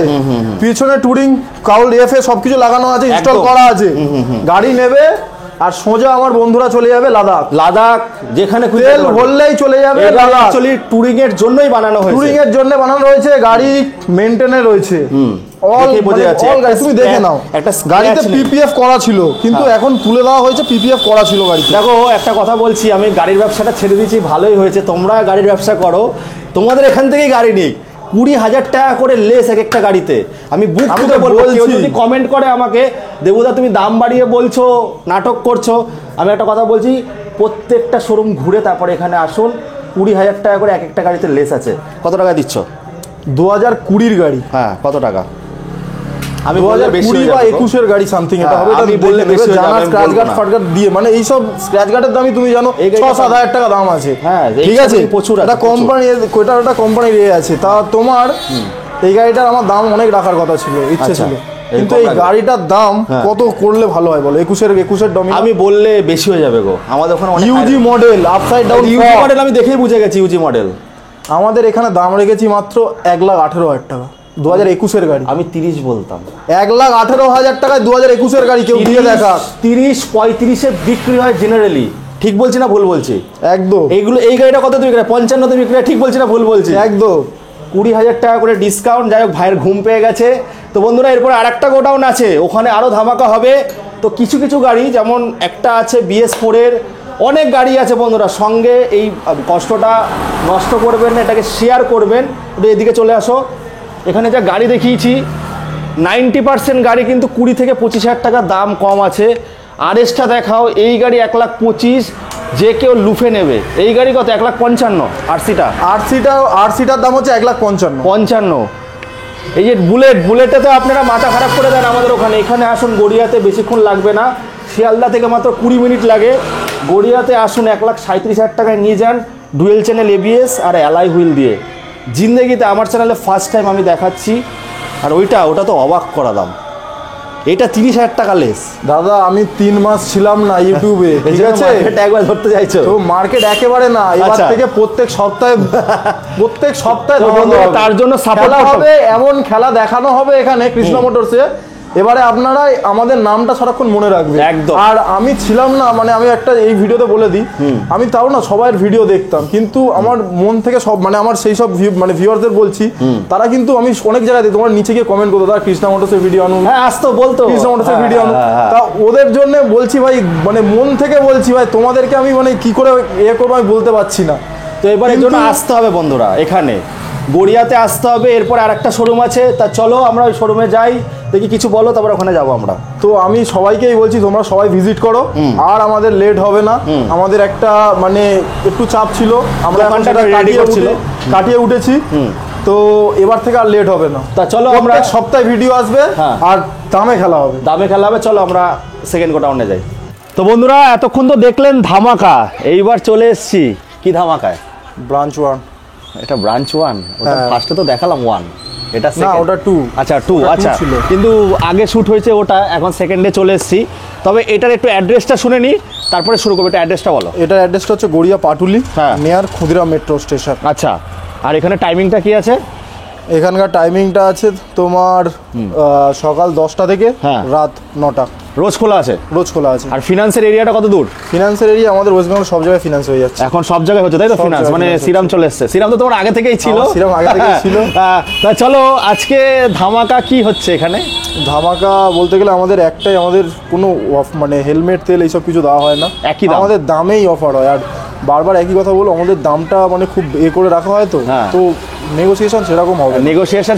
পিছনে টুরিং কাউল FA সবকিছু লাগানো আছে, ইনস্টল করা আছে। গাড়ি নেবে আর সোজা আমার বন্ধুরা চলে যাবে লাদাখ, যেখানে তেল ভরলেই চলে যাবে লাদাখ। অ্যাকচুয়ালি টুরিং এর জন্যই বানানো হয়েছে, টুরিং এর জন্য বানানো রয়েছে, গাড়ি মেইনটেইনে রয়েছে। তুমি দেখে নাও, একটা গাড়িতে পিপিএফ করা ছিল, কিন্তু এখন তুলে দেওয়া হয়েছে, পিপিএফ করা ছিল গাড়িতে। দেখো একটা কথা বলছি, আমি গাড়ির ব্যবসাটা ছেড়ে দিয়েছি, ভালোই হয়েছে। তোমরা গাড়ির ব্যবসা করো, তোমাদের এখান থেকেই গাড়ি নিক, 20,000 টাকা করে লেস এক একটা গাড়িতে। আমি বুক খুলে বলবো, কেউ যদি কমেন্ট করে আমাকে, দেবুদা তুমি দাম বাড়িয়ে বলছো, নাটক করছো, আমি একটা কথা বলছি, প্রত্যেকটা শোরুম ঘুরে তারপরে এখানে আসুন। 20,000 টাকা করে এক একটা গাড়িতে লেস আছে। কত টাকা দিচ্ছ? 2020 গাড়ি। হ্যাঁ, কত টাকা? আমি 2020 বা 21 গাড়ি সামথিং এটা হবে। আমি বললে বেশি হয়ে যাবে, স্ক্র্যাচ গার্ড ফাটগার্ড দিয়ে, মানে এই সব স্ক্র্যাচ গার্ডের দামই তুমি জানো 6-7 হাজার টাকা দাম আছে। হ্যাঁ, ঠিক আছে, প্রচুর। এটা কোম্পানি, এটা কোম্পানির ইয়ে আছে। তা তোমার এই গাড়িটার আমার দাম অনেক রাখার কথা ছিল, ইচ্ছে ছিল, কিন্তু এই গাড়িটার দাম কত করলে ভালো হয় বলো? 21 ডমি। আমি বললে বেশি হয়ে যাবে গো। আমাদের ওখানে Yuji model, upside down Yuji model, আমি দেখেই বুঝে গেছি ইউজি মডেল। আমাদের এখানে দাম রেখেছি মাত্র 1,18,000 টাকা, 2021 গাড়ি। আমি 30 বলতাম। 1,18,000 টাকায় 2021 গাড়ি কেউ দিয়ে দেখা। 30-35-এ বিক্রি হয় জেনারেলি, ঠিক বলছি না ভুল বলছি? একদম। এইগুলো, এই গাড়িটা কত বিক্রি হয়? 55-তে বিক্রি হয়, ঠিক বলছি না ভুল বলছি? একদম। 20,000 টাকা করে ডিসকাউন্ট। যাই হোক, ভাইয়ের ঘুম পেয়ে গেছে। তো বন্ধুরা, এরপর আরেকটা গোডাউন আছে, ওখানে আরো ধামাকা হবে। তো কিছু কিছু গাড়ি, যেমন একটা আছে BS4-এর, অনেক গাড়ি আছে বন্ধুরা। সঙ্গে এই কষ্টটা নষ্ট করবেন না, এটাকে শেয়ার করবেন। একটু এদিকে চলে আসো। এখানে যা গাড়ি দেখিয়েছি, 90% গাড়ি কিন্তু 20 থেকে 25,000 টাকা দাম কম আছে। RS-টা দেখাও, এই গাড়ি 1,25,000, যে কেউ লুফে নেবে। এই গাড়ি কত? 1,55,000। RC-টার দাম হচ্ছে 1,55,000। এই যে বুলেটে তো আপনারা মাথা খারাপ করে দেন আমাদের ওখানে। এখানে আসুন, গড়িয়াতে বেশিক্ষণ লাগবে না, শিয়ালদা থেকে মাত্র 20 মিনিট লাগে। গড়িয়াতে আসুন, 1,37,000 টাকায় নিয়ে যান, ডুয়েল চ্যানেল ABS আর অ্যালয় হুইল দিয়ে। জিন্দেগিতে আমার চ্যানেলে ফার্স্ট টাইম আমি দেখাচ্ছি। আর ওটা তো অবাক করা দাম। এটা 30,000 টাকা লেস। দাদা, আমি 3 মাস ছিলাম না ইউটিউবে, ঠিক আছে? একবার ধরতে চাইছো তো মার্কেট একেবারে না, এবার থেকে প্রত্যেক সপ্তাহে তার জন্য সাপোর্ট হবে, এমন খেলা দেখানো হবে এখানে কৃষ্ণ মোটরসে। এবারে আপনারাই আমাদের নামটা সারাক্ষণ মনে রাখবেন। একদম। আর আমি ছিলাম না, মানে আমি একটা এই ভিডিওতে বলে দিই, আমি তাও না সবার ভিডিও দেখতাম, কিন্তু আমার মন থেকে সব, মানে আমার সেই সব মানে ভিউয়ারদের বলছি, তারা কিন্তু আমি অনেক জায়গায় দেখি, তোমার নিচে গিয়ে কমেন্ট করতো, তারা কৃষ্ণ মোটরসের ভিডিও আনুন। হ্যাঁ, আসতো, বলতো কৃষ্ণ মোটরসের ভিডিও আনুন। তা ওদের জন্য বলছি ভাই, মানে মন থেকে বলছি ভাই, তোমাদেরকে আমি মানে কি করে করবো আমি বলতে পারছি না। তো এবার এর জন্য আসতে হবে বন্ধুরা, এখানে গড়িয়াতে আসতে হবে। এরপর আরেকটা শোরুম আছে, তা চলো আমরা ওই শোরুমে যাই, দেখি কিছু বলো, তারপর ওখানে যাবো আমরা। তো আমি সবাইকেই বলছি, তোমরা সবাই ভিজিট করো, আর আমাদের লেট হবে না। আমাদের একটা মানে একটু চাপ ছিল, আমরা কাটিয়ে উঠেছি, তো এবার থেকে আর লেট হবে না। তা চলো, আমরা সপ্তাহে ভিডিও আসবে, আর দামে খেলা হবে। চলো আমরা সেকেন্ড গোডাউনে যাই। তো বন্ধুরা, এতক্ষণ তো দেখলেন ধামাকা, এইবার চলে এসেছি কি ধামাকায়? ব্রাঞ্চ 1। এটা ব্রাঞ্চ 1, ওটা ফার্স্টে তো দেখালাম 1, এটা না, ওটা 2। আচ্ছা 2, আচ্ছা, কিন্তু আগে শুট হয়েছে ওটা, এখন সেকেন্ডে চলে এসেছি। তবে এটার একটু অ্যাড্রেসটা শুনে নিই, তারপরে শুরু করবো। এটা অ্যাড্রেসটা বলো। এটার অ্যাড্রেসটা হচ্ছে Garia Patuli, near Khudiram metro station. আচ্ছা, আর এখানে টাইমিংটা কি আছে? এখানকার টাইমিংটা আছে তোমার সকাল 10টা থেকে রাত 9টা। রোজ খোলা আছে? রোজ খোলা আছে। আর ফিনান্সের এরিয়াটা কত দূর? ফিনান্সের এরিয়া আমাদের ওয়েস্ট বেঙ্গল সব জায়গায় ফিনান্স হয়ে যাচ্ছে এখন, সব জায়গায় হচ্ছে, তাই তো? ফিনান্স মানে সিরাম চলে এসছে। সিরাম তো তোমার আগে থেকেই ছিল। সিরাম আগে থেকেই ছিল। তা চলো, আজকে ধামাকা কি হচ্ছে এখানে? ধামাকা বলতে গেলে আমাদের একটাই, আমাদের কোনো মানে হেলমেট, তেল এইসব কিছু দেওয়া হয় না, একই দাম, আমাদের দামেই অফার হয়। আর বারবার একই কথা বলো, আমাদের দামটা মানে খুব করে রাখা হয়, তো নেগোসিয়েশন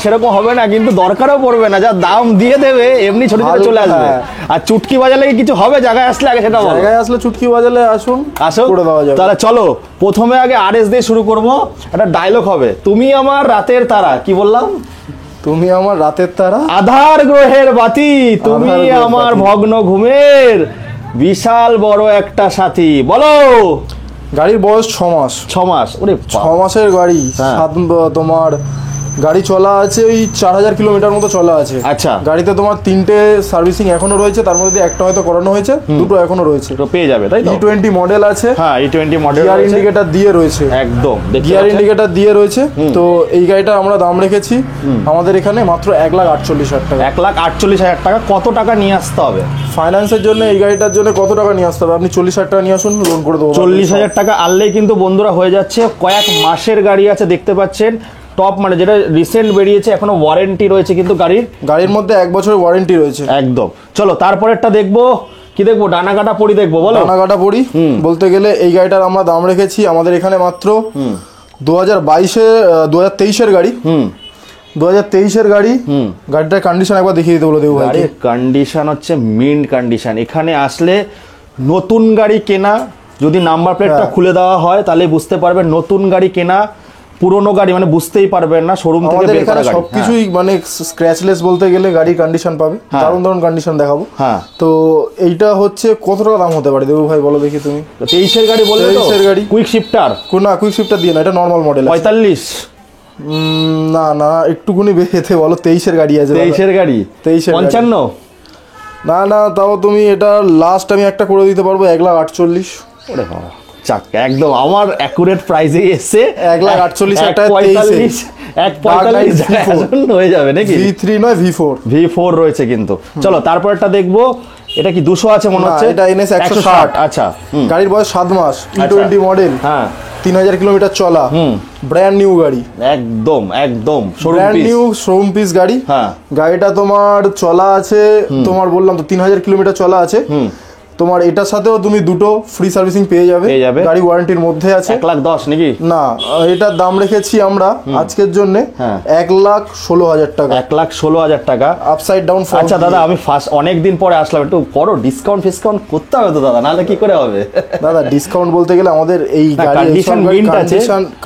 সেরকম হবে না, কিন্তু দরকারও পড়বে না, যা দাম দিয়ে দেবে এমনি ছোট ছোট চলে আসবে। আর চুটকি বাজালে কিছু হবে? জায়গায় আসলে আগে সেটা বলো। জায়গায় আসলে চুটকি বাজালে আসুন করে দেওয়া যাবে। তাহলে চলো, প্রথমে আগে RS দিয়ে শুরু করব। একটা ডায়লগ হবে, তুমি আমার রাতের তারা। কি বললাম? তুমি আমার রাতের তারা, আধার গ্রহের বাতি, তুমি আমার ভগ্ন ঘুমের বিশাল বড় একটা সাথী। বলো। গাড়ির বয়স 6 মাস। 6 মাস? ওরে 6 মাসের গাড়ি, তোমার গাড়ি চলা আছে ওই 4000 কিলোমিটার মতো চলা আছে। আচ্ছা, গাড়িতে তোমার 3টে সার্ভিসিং এখনো রয়েছে, তার মধ্যে একটা হয়তো করানো হয়েছে, দুটো এখনো রয়েছে। তো পেয়ে যাবে তাই তো? E20 মডেল আছে। হ্যাঁ, E20 মডেল, গিয়ার ইন্ডিকেটর দিয়ে রয়েছে, একদম গিয়ার ইন্ডিকেটর দিয়ে রয়েছে। তো এই গাড়িটা আমরা দাম রেখেছি আমাদের এখানে মাত্র 1,48,000 টাকা। 1,48,000 টাকা। কত টাকা নিয়ে আসতে হবে ফাইন্যান্সের জন্য? এই গাড়িটার জন্য কত টাকা নিয়ে আসতে হবে? আপনি 40,000 টাকা নিয়ে আসুন, লোন করে দেবো। 40,000 টাকা আনলেই কিন্তু বন্ধুরা হয়ে যাচ্ছে। কয়েক মাসের গাড়ি আছে, দেখতে পাচ্ছেন, টপ মানে যেটা রিসেন্ট বেরিয়েছে, এখনো ওয়ারেন্টি রয়েছে কিন্তু গাড়ির মধ্যে 1 বছরের ওয়ারেন্টি রয়েছে। একদম। চলো তারপরেরটা দেখবো, কি দেখবো? ডানাকাটা পরি দেখবো, বলো। ডানাকাটা পরি বলতে গেলে এই গাড়িটার আমরা দাম রেখেছি আমাদের এখানে মাত্র 2023-এর গাড়ি। 2023-এর গাড়ি। গাড়িটার কন্ডিশন একবার দেখিয়ে দিতে বলো দেবো ভাই। গাড়ির কন্ডিশন হচ্ছে মিন্ট কন্ডিশন। এখানে আসলে নতুন গাড়ি কেনা, যদি নাম্বার প্লেটটা খুলে দেওয়া হয় তাহলে বুঝতে পারবেন নতুন গাড়ি কেনা, পুরনো গাড়ি মানে বুঝতেই পারবেন না, শোরুম থেকে বের করা গাড়ি। সবকিছুই মানে স্ক্র্যাচলেস বলতে গেলে গাড়ির কন্ডিশন পাবে, দারুণ দারুণ কন্ডিশন দেখাবো। হ্যাঁ, তো এইটা হচ্ছে কত টাকা দাম হতে পারে দেবু ভাই বলো দেখি তুমি? 23-এর গাড়ি বললে তো? 23-এর গাড়ি। Quick shifter? না, কুইক শিফটার দিয়ে না, এটা নরমাল মডেল। 45? না না, একটুকুনি বেশি বলো। 23-এর গাড়ি আছে। 23-এর গাড়ি? 55? না না, তাও তুমি এটা লাস্ট আমি একটা করে দিতে পারবো 1,48,000। ওরে বাবা, চাক, একদম আমার অ্যাকুরেট প্রাইসে এসে 1,48,000 টাকা। 1,45,000 হয়ে যাবে নাকি? V3 নয়, V4 রয়েছে কিন্তু। চলো তারপরটা দেখবো। এটা কি 200 আছে মনে হচ্ছে? এটা NS 160। আচ্ছা, গাড়ির বয়স 7 মাস, E20 মডেল। হ্যাঁ, 3000 কিলোমিটার চলা, ব্র্যান্ড নিউ গাড়ি। একদম ব্র্যান্ড নিউ শোরুম পিস গাড়ি। হ্যাঁ, গাড়িটা তোমার চলা আছে, তোমার বললাম তো 3000 কিলোমিটার চলা আছে। তোমার এটার সাথেও তুমি দুটো ফ্রি সার্ভিসিং পেয়ে যাবে। গাড়ি ওয়ারেন্টির মধ্যে আছে। 1,10,000 নাকি? না, এটার দাম রেখেছি আমরা আজকের জন্য 1,16,000 টাকা। 1,16,000 টাকা আপসাইড ডাউন। আচ্ছা দাদা, আমি ফার্স্ট অনেকদিন পরে আসলাম, একটু করো ডিসকাউন্ট করতে হবে তো দাদা, নাহলে কি করে হবে? দাদা ডিসকাউন্ট বলতে গেলে আমাদের এই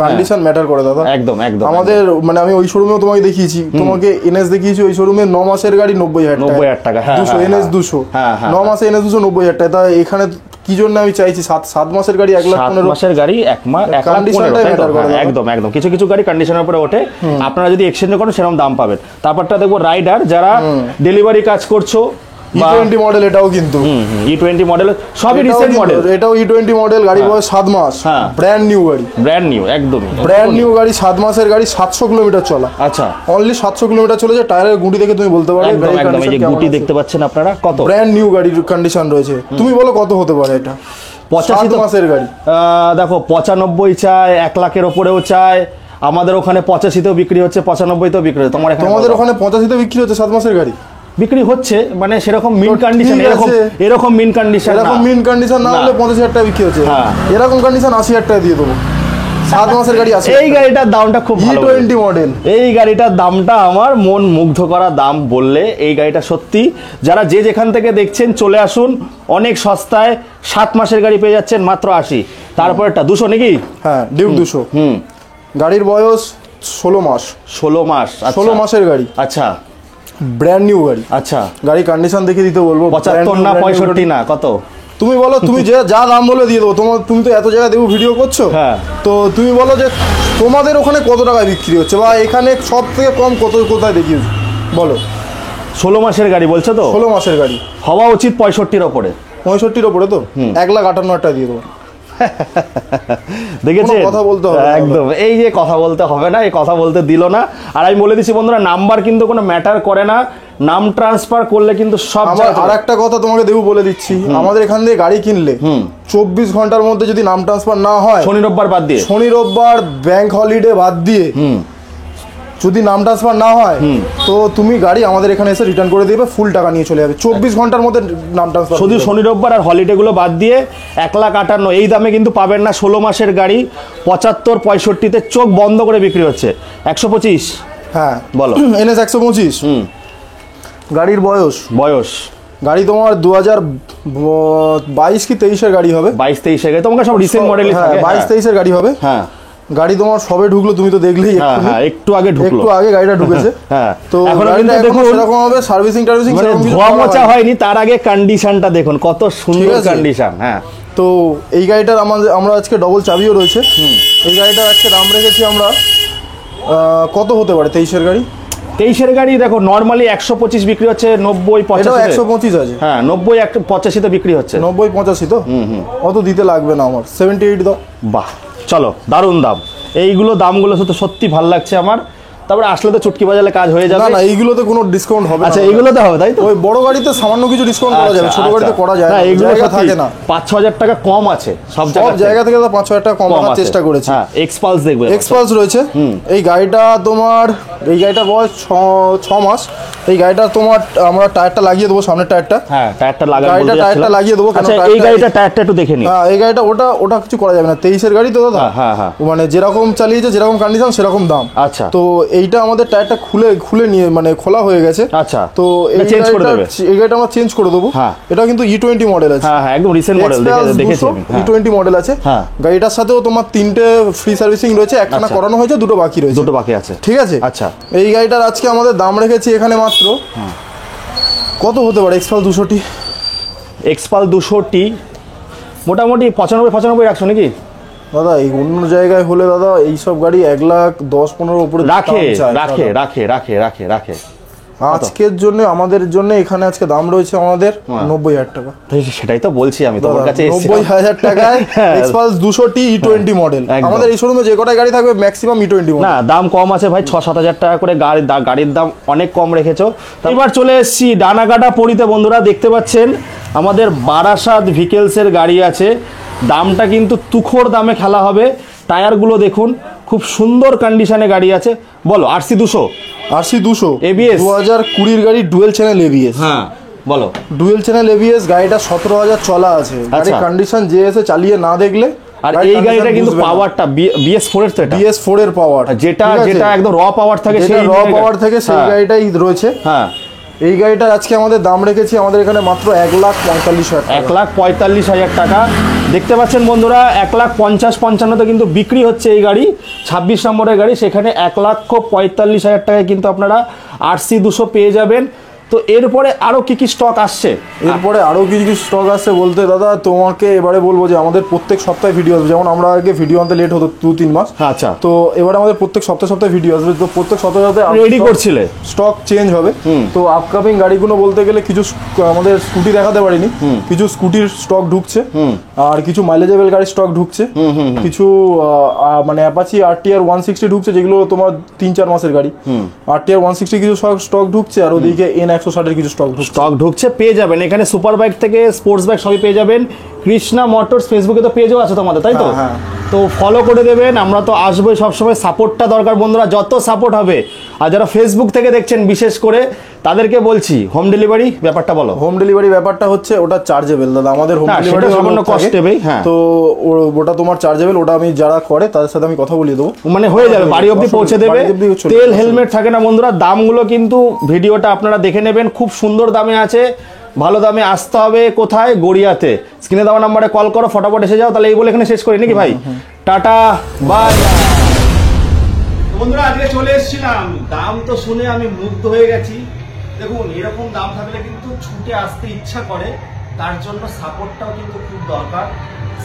কন্ডিশন ম্যাটার করে দাদা। একদম আমাদের মানে আমি ওই শোরুমেও তোমাকে দেখিয়েছি, তোমাকে NS দেখিয়েছি, ওই শোরুমে 9 মাসের গাড়ি 90,000 টাকা। 200 NS 200, 9 মাসে NS 200 90,000 টাকা। তা এখানে কি জন্য আমি চাইছি 7 মাসের গাড়ি 1,15,000, মাসের গাড়ি 1,15,000। একদম কিছু কিছু গাড়ি কন্ডিশনের উপরে ওঠে, আপনারা যদি এক্সচেঞ্জ করেন সেরকম দাম পাবেন। তারপরটা দেখবো রাইডার, যারা ডেলিভারি কাজ করছো। E20 মডেল, এটাও কিন্তু E20 মডেল, সবই রিসেন্ট মডেল। এটাও E20 মডেল, গাড়ি বয়স 7 মাস। হ্যাঁ, ব্র্যান্ড নিউ গাড়ি। ব্র্যান্ড নিউ গাড়ি, 7 মাসের গাড়ি, 700 কিলোমিটার চলা। আচ্ছা, অনলি 700 কিলোমিটার চলেছে। টায়ারের গুটি দেখে তুমি বলতে পারবে। একদম এই যে গুটি দেখতে পাচ্ছেন আপনারা, কত ব্র্যান্ড নিউ গাড়ির কন্ডিশন রয়েছে। তুমি বলো কত হতে পারে এটা? 85 মাসের গাড়ি। দেখো 95 চায়, 1 লাখের ওপরেও চায়। আমাদের ওখানে 85তেও বিক্রি হচ্ছে, 95তেও বিক্রি হচ্ছে। তোমাদের ওখানে 85তে বিক্রি হচ্ছে 7 মাসের গাড়ি? বিক্রি হচ্ছে মানে সেরকম মিন কন্ডিশন, এরকম মিন কন্ডিশন, এরকম মিন কন্ডিশন না হলে 50,000 টাকা বিক্রি হচ্ছে। এরকম কন্ডিশন 80,000 টাকা দিয়ে দেবো। 7 মাসের গাড়ি আছে। এই গাড়িটার দামটা খুব ভালো, E20 মডেল। এই গাড়িটার দামটা আমার মন মুগ্ধ করা দাম বললে এই গাড়িটা সত্যি। যারা যে যেখান থেকে দেখছেন চলে আসুন, অনেক সস্তায় 7 মাসের গাড়ি পেয়ে যাচ্ছেন মাত্র 80। তারপরটা 200 নাকি? হ্যাঁ, ডিউক 200। গাড়ির বয়স 16 মাস। 16 মাস, 16 মাসের গাড়ি। আচ্ছা, ব্র্যান্ড নিউ গাড়ি। আচ্ছা, গাড়ি কন্ডিশন দেখে দিতে বলবো। 75 না 65 না কত? তুমি বলো, তুমি যা দাম বলে দিয়ে দেবো। তুমি তো এত জায়গায় দেবো ভিডিও করছো। হ্যাঁ, তো তুমি বলো যে তোমাদের ওখানে কত টাকায় বিক্রি হচ্ছে, বা এখানে সব থেকে কম কোথায় দেখিয়েছো বলো। 16 মাসের গাড়ি বলছো তো? 16 মাসের গাড়ি হওয়া উচিত 65-র ওপরে। 65-র ওপরে তো 1,58,000 টাকা দিয়ে দেবো। দেখেছেন, কথা বলতে হবে একদম। এই যে কথা বলতে হবে না, এই কথা বলতে দিল না। আর আমি বলে দিচ্ছি বন্ধুরা, নাম্বার কিন্তু কোনো ম্যাটার করে না, নাম ট্রান্সফার করলে কিন্তু সব। আর একটা কথা তোমাকে দেবো বলে দিচ্ছি, আমাদের এখান থেকে গাড়ি কিনলে 24 ঘন্টার মধ্যে যদি নাম ট্রান্সফার না হয়, শনি রোববার ব্যাংক হলিডে বাদ দিয়ে যদি নাম ট্রান্সফার না হয়, তো তুমি গাড়ি আমাদের এখানে এসে রিটার্ন করে দেবে, ফুল টাকা নিয়ে চলে যাবে। 24 ঘন্টার মধ্যে নাম ট্রান্সফার। শুধু শনি রোববার আর হলিডেগুলো বাদ দিয়ে 1,58,000 এই দামে কিন্তু পাবেন না। 16 মাসের গাড়ি 75-65-তে চোখ বন্ধ করে বিক্রি হচ্ছে। 125। হ্যাঁ বলো। NS 125। গাড়ির বয়স গাড়ি তোমার 2022 কি 23-এর গাড়ি হবে। 22-23-এর গাড়ি, তোমাকে সব রিসেন্ট মডেলই থাকে। 22-23-এর গাড়ি হবে। হ্যাঁ, গাড়ি তোমার সবে ঢুকলো, তুমি তো দেখলেই। একটু আগে গাড়িটা ঢুকেছে। হ্যাঁ, তো এখন কিন্তু দেখুন এরকম হবে, সার্ভিসিং ধোয়া মোছা হয়নি, তার আগে কন্ডিশনটা দেখুন কত সুন্দর কন্ডিশন। হ্যাঁ, তো এই গাড়িটার আমরা আজকে ডবল চাবিও রয়েছে। এই গাড়িটার আজকে দাম রেখেছি আমরা কত হতে পারে 23-এর গাড়ি? 23-এর গাড়ি দেখো নর্মালি 125 বিক্রি হচ্ছে, 90-85 125 আছে। হ্যাঁ 90-85 তো বিক্রি হচ্ছে। 90-85 তো অত দিতে লাগবে না আমার, 78 দাও। বাহ চলো দারুণ দাম, এইগুলো দামগুলো তো সত্যি ভালো লাগছে আমার। তারপরে আসলে তো চুটকি বাজালে কাজ হয়ে যাবে। না না এইগুলোতে কোনো ডিসকাউন্ট হবে না। আচ্ছা এইগুলোতে হবে তাই তো? ওই বড় গাড়িতে সামান্য কিছু ডিসকাউন্ট করা যাবে, ছোট গাড়িতে করা যায় না, এগুলো থাকে না। 5-6 টাকা কম আছে সব জায়গা থেকে, তো 5-6 টাকা কম রাখার চেষ্টা করেছি। হ্যাঁ এক্সপালস দেখবে, এক্সপালস রয়েছে। এই গাড়িটা তোমার, এই গাড়িটার বয়স 6 মাস। এই গাড়িটা তোমার আমরা টায়ারটা লাগিয়ে দেবো, সামনের টায়ারটা। হ্যাঁ টায়ারটা লাগাবো, টায়ারটা লাগিয়ে দেবো। আচ্ছা এই গাড়িটা টায়ারটা একটু দেখে নিই। হ্যাঁ এই গাড়িটা ওটা কিছু করা যাবে না, 23-এর গাড়ি তো দাদা। হ্যাঁ হ্যাঁ মানে যেরকম চালিয়েছে, যেরকম কন্ডিশন সেরকম দাম। আচ্ছা তো এইটা আমাদের টায়ারটা খুলে নিয়ে মানে খোলা হয়ে গেছে। আচ্ছা তো এই গাড়িটা আমরা চেঞ্জ করে দেবো। হ্যাঁ এটা কিন্তু E20 মডেল আছে। হ্যাঁ একদম রিসেন্ট মডেল, দেখেছি আমি। E20 মডেল আছে। গাড়িটার সাথেও তোমার 3টে ফ্রি সার্ভিসিং রয়েছে, একখানা করানো হয়েছে, 2টো বাকি রয়েছে। 2টো বাকি আছে, ঠিক আছে। আচ্ছা এই গাড়িটার আজকে আমাদের দাম রেখেছি এখানে মাত্র কত হতে পারে? এক্সপাল 200টি, এক্সপাল 200টি মোটামুটি 95-95 রাখছো নাকি দাদা? এই অন্য জায়গায় হলে দাদা এইসব গাড়ি 1,10-15 উপরে রাখে। আজকের জন্য, আমাদের জন্য এখানে আজকে দাম রয়েছে আমাদের 90,000 টাকা। সেটাই তো বলছি আমি তোমার কাছে, 90,000 টাকায় এক্সপালস 200টি E20 মডেল। আমাদের এই শোরুমে যে কটাই গাড়ি থাকবে ম্যাক্সিমাম E20 মডেল। না দাম কম আছে ভাই, 6-7 হাজার টাকা করে গাড়ির দাম অনেক কম রেখেছো। এবার চলে এসেছি ডানাকাটা পরিতে। বন্ধুরা দেখতে পাচ্ছেন আমাদের বারাসাত ভিকেলসের গাড়ি আছে, দামটা কিন্তু তুখোর দামে খেলা হবে। টায়ারগুলো দেখুন, খুব সুন্দর কন্ডিশনে গাড়ি আছে। বলো RC 200 ABS 2020-এর গাড়ি, ডুয়েল চ্যানেল ABS। হ্যাঁ বলো, ডুয়েল চ্যানেল ABS। গাড়িটা 17,000 চলা আছে। গাড়ির কন্ডিশন যে এসে চালিয়ে না দেখলে। আর এই গাড়িটা কিন্তু পাওয়ারটা BS4 এর, তো এটা BS4 এর পাওয়ার, যেটা একদম র পাওয়ার থাকে, সেই গাড়িটাই রয়েছে। হ্যাঁ এই গাড়িটার আজকে আমাদের দাম রেখেছি আমাদের এখানে মাত্র 1,45,000 টাকা। 1,45,000 টাকা। দেখতে পাচ্ছেন বন্ধুরা, 1,50-55 কিন্তু বিক্রি হচ্ছে এই গাড়ি, 26 নম্বরের গাড়ি। সেখানে 1,45,000 টাকায় কিন্তু আপনারা RC 200 পেয়ে যাবেন। তো এরপরে আরো কি স্টক আসছে? এরপরে আরো কিছু স্টক আসছে বলতে দাদা তোমাকে এবারে বলবো যে আমাদের প্রত্যেক সপ্তাহে ভিডিও আসবে। যেমন আমরা আগে ভিডিও আনতে লেট হতো 2-3 মাস। আচ্ছা, তো এবারে আমাদের প্রত্যেক সপ্তাহে ভিডিও আসবে। তো প্রত্যেক সপ্তাহে রেডি করছিলে, স্টক চেঞ্জ হবে। তো আপকামিং গাড়িগুলো বলতে গেলে কিছু আমাদের স্কুটি দেখাতে পারিনি, কিছু স্কুটির স্টক ঢুকছে, আর কিছু মাইলেজেবল গাড়ির স্টক ঢুকছে, কিছু মানে অ্যাপাচি RTR 160 ঢুকছে, যেগুলো তোমার 3-4 মাসের গাড়ি। RTR 160 কিছু স্টক ঢুকছে, আর ওদিকে N160 কিছু স্টক ঢুকছে। পেয়ে যাবেন এখানে সুপার বাইক থেকে স্পোর্টস বাইক সবই পেয়ে যাবেন। কৃষ্ণা মোটরস ফেসবুকে তো পেজও আছে তোমাদের, তাই তো? তো ফলো করে দেবেন। আমরা তো আসবোই সবসময়, সাপোর্টটা দরকার বন্ধুরা, যত সাপোর্ট হবে। আর যারা ফেসবুক থেকে দেখছেন বিশেষ করে তাদেরকে বলছি, হোম ডেলিভারি ব্যাপারটা বলো। হোম ডেলিভারি ব্যাপারটা হচ্ছে ওটা চার্জেবল দাদা, আমাদের হোম ডেলিভারি সামান্য কস্ট হবে। হ্যাঁ তো ওটা তোমার চার্জেবল, ওটা আমি যারা করে তাদের সাথে আমি কথা বলিয়ে দেবো, মানে হয়ে যাবে, বাড়ি অবধি পৌঁছে দেবে। তেল হেলমেট থাকে না বন্ধুরা। দামগুলো কিন্তু ভিডিওটা আপনারা দেখে নেবেন, খুব সুন্দর দামে আছে। ভালো দামে আসতে হবে কোথায়? গড়িয়াতে। স্ক্রিনে দেওয়া নাম্বারে কল করো, ফটাফট এসে যাও। তাহলে এই বলে এখানে শেষ করি নাকি ভাই? Tata bye. বন্ধুরা আজকে চলে এসেছিলাম, দাম তো শুনে আমি মুগ্ধ হয়ে গেছি। দেখুন এরকম দাম থাকলে কিন্তু ছুটে আসতে ইচ্ছা করে, তার জন্য সাপোর্টটাও কিন্তু খুব দরকার।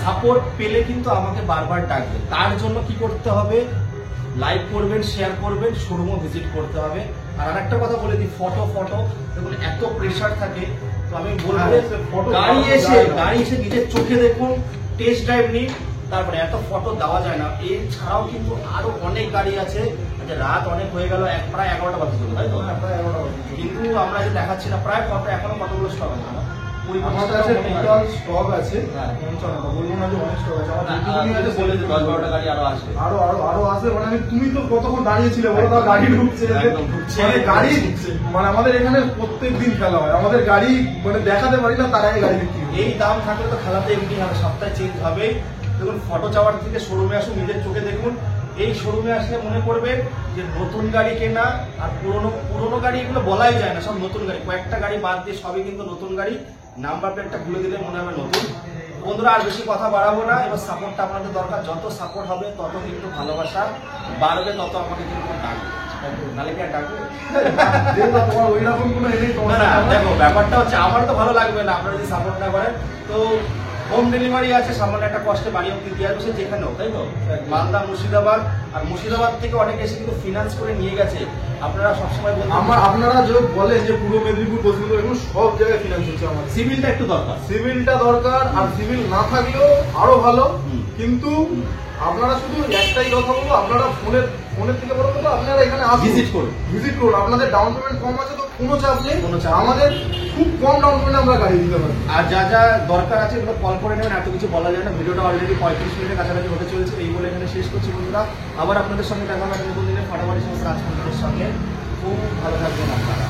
সাপোর্ট পেলে কিন্তু আমাকে বারবার ডাকবে। তার জন্য কি করতে হবে? লাইক করবেন, শেয়ার করবেন, শোরুমও ভিজিট করতে হবে। আর আরেকটা কথা বলে দিই, ফটো দেখুন এত প্রেশার থাকে। তো আমি বলবো গাড়ি এসে নিজের চোখে দেখুন, টেস্ট ড্রাইভ নিন, তারপরে এত ফটো দেওয়া যায় না। এছাড়াও কিন্তু আরো অনেক গাড়ি আছে। রাত অনেক হয়ে গেল, প্রায় 11টা বাজে চলে, তাই তো? প্রায় 11টা বাজে, কিন্তু আমরা যে দেখাচ্ছি না প্রায় ফটো এখনো কতগুলো স্টক আছে না? আমাদের কাছে টোটাল স্টক আছে 55টা, বলবো না যে অনেক স্টক আছে। আমাদের বলে যে 10-12টা গাড়ি আরো আসবে, আরো আসবে। মানে তুমি তো কতক্ষণ দাঁড়িয়েছিলে বলো, তার গাড়ি ঢুকছে, মানে গাড়ি, মানে আমাদের এখানে প্রত্যেক দিন খেলা হয়। আমাদের গাড়ি মানে দেখাতে পারি না, তার আগে গাড়ি বিক্রি। এই দাম থাকলে তো খেলাতে এমনি হবে, সপ্তাহে চেঞ্জ হবে। দেখুন ফটো চাওয়ার থেকে শোরুমে আসুন, নিজের চোখে দেখুন। এই শোরুমে আসলে মনে করবেন যে নতুন গাড়ি কেনা, আর পুরোনো গাড়ি এগুলো বলাই যায় না, সব নতুন গাড়ি। কয়েকটা গাড়ি বাদ দিয়ে সবই কিন্তু নতুন গাড়ি। নাম্বার প্লেটটা খুলে দিলে মনে হবে নতুন। বন্ধুরা আর বেশি কথা বাড়াবো না, এবার সাপোর্টটা আপনাদের দরকার। যত সাপোর্ট হবে তত কিন্তু ভালোবাসা বাড়বে, তত আমাকে কিন্তু ডাকবে। নালে কি আর ডাকবে? তোমার ওইরকম কোনো দেখো ব্যাপারটা হচ্ছে আমার তো ভালো লাগবে না আপনারা যদি সাপোর্ট না করেন। তো হোম ডেলিভারি আছে, সামান্য একটা কষ্টে বাড়ি অব্দি দেওয়ার বসে যেখানেও, তাই তো? মালদা, মুর্শিদাবাদ, আর মুর্শিদাবাদ থেকে অনেকে এসে কিন্তু ফিনান্স করে নিয়ে গেছে। আপনারা সবসময় বলতে আপনারা যে বলেন যে পূর্ব মেদিনীপুর, পশ্চিম মেদিনীপুর, এখন সব জায়গায় ফিনান্স হচ্ছে। আমার সিভিলটা একটু দরকার, সিভিলটা দরকার, আর সিভিল না থাকলেও আরো ভালো। কিন্তু আপনারা শুধু একটাই কথা বলবো, আপনারা ফোনের থেকে বড় কথা আপনারা এখানে ভিজিট করুন। আপনাদের ডাউন পেমেন্ট কম আছে তো কোনো চাপ নেই, কোনো চাপ নেই। আমাদের খুব কম ডাউন পেমেন্টে আমরা গাড়ি দিতে পারি। আর যা যা দরকার আছে এগুলো কল করে নেবেন, এত কিছু বলা যায় না। ভিডিওটা অলরেডি 35 মিনিটের কাছাকাছি হতে চলেছে, এই বলে এখানে শেষ করছি বন্ধুরা। আবার আপনাদের সঙ্গে দেখা হবে নতুন দিনে ফাটাফাটি সমস্ত রাজকান্তের সঙ্গে। খুব ভালো থাকবেন আপনারা।